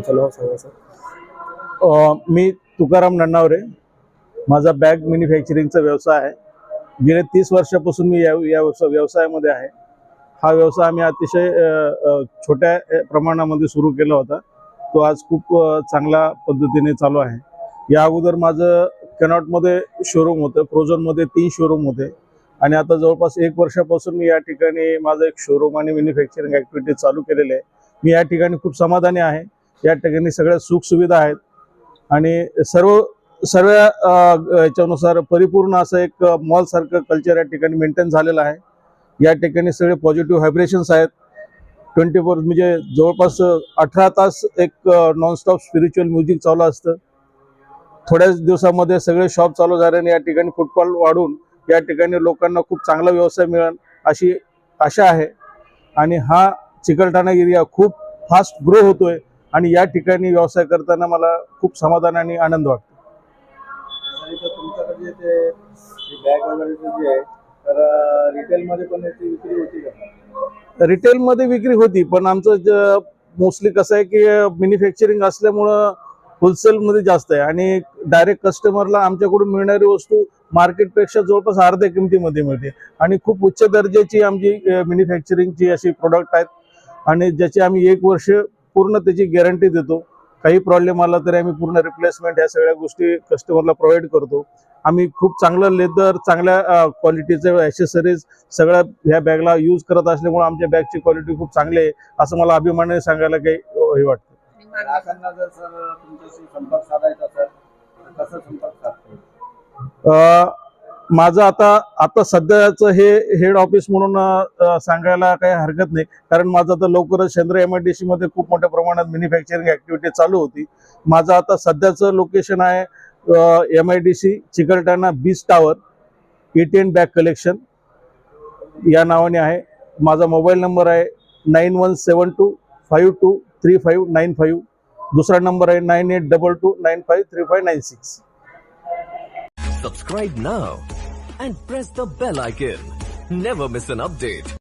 तुमचं नाव सांगा सर. मी तुकाराम नन्नावरे. माझा बॅग मॅन्युफॅक्चरिंगचा व्यवसाय आहे. गेले 30 वर्षापासून मी या व्यवसायामध्ये आहे. हा व्यवसाय आम्ही अतिशय छोट्या प्रमाणामध्ये सुरू केला होता. तो आज खूप चांगल्या पद्धतीने चालू आहे. या अगोदर माझं कॅनॉटमध्ये शोरूम होतं, फ्रोझनमध्ये 3 शोरूम होते आणि आता जवळपास 1 वर्षापासून मी या ठिकाणी माझं एक शोरूम आणि मॅन्युफॅक्चरिंग ॲक्टिव्हिटी चालू केलेले आहे. मी या ठिकाणी खूप समाधानी आहे. या ठिकाणी सगळ्या सुखसुविधा आहेत आणि सर्व याच्यानुसार परिपूर्ण असं एक मॉलसारखं कल्चर या ठिकाणी मेंटेन झालेलं आहे. या ठिकाणी सगळे पॉझिटिव्ह व्हायब्रेशन्स आहेत. 24 म्हणजे जवळपास 18 तास एक नॉनस्टॉप स्पिरिच्युअल म्युझिक चालू असतं. थोड्याच दिवसामध्ये सगळे शॉप चालू झाल्याने या ठिकाणी फुटफॉल वाढून या ठिकाणी लोकांना खूप चांगला व्यवसाय मिळेल अशी आशा आहे. आणि हा चिकलठाणा एरिया खूप फास्ट ग्रो होतोय आणि या ठिकाणी व्यवसाय करताना मला खूप समाधान आणि आनंद वाटतो. तुमच्याकडे ते बॅग वगैरे जे आहे तर रिटेलमध्ये पण याची विक्री होती का? रिटेलमध्ये विक्री होती, पण आमचं मोस्टली कसं आहे की मॅन्युफॅक्चरिंग असल्यामुळं होलसेलमध्ये जास्त आहे आणि डायरेक्ट कस्टमरला आमच्याकडून मिळणारी वस्तू मार्केटपेक्षा जवळपास अर्ध्या किमतीमध्ये मिळते आणि खूप उच्च दर्जाची आमची मॅन्युफॅक्चरिंगची अशी प्रोडक्ट आहेत आणि ज्याची आम्ही 1 वर्ष पूर्ण त्याची गॅरंटी देतो. काही प्रॉब्लेम आला तरी आम्ही पूर्ण रिप्लेसमेंट ह्या सगळ्या गोष्टी कस्टमरला प्रोव्हाइड करतो. आम्ही खूप चांगलं लेदर, चांगल्या क्वालिटीचे ॲक्सेसरीज सगळ्या ह्या बॅगला यूज करत असल्यामुळे आमच्या बॅगची क्वालिटी खूप चांगली आहे असं मला अभिमानाने सांगायला काही हे वाटतं. ग्राहकांना जर सर तुमच्याशी संपर्क साधायचा असेल तर कसं संपर्क साधतो? माझं आता सध्याचं हे हेड ऑफिस म्हणून सांगायला काही हरकत नाही, कारण माझं आता लवकरच शेंद्रे MIDC मध्ये खूप मोठ्या प्रमाणात मॅन्युफॅक्चरिंग ॲक्टिव्हिटी चालू होती. माझं आता सध्याचं लोकेशन आहे MIDC Chikalthana beach tower, ATN bag collection या नावाने आहे. माझा मोबाईल नंबर आहे 9172523595. दुसरा नंबर आहे 9822953596. Subscribe now and press the bell icon. Never miss an update.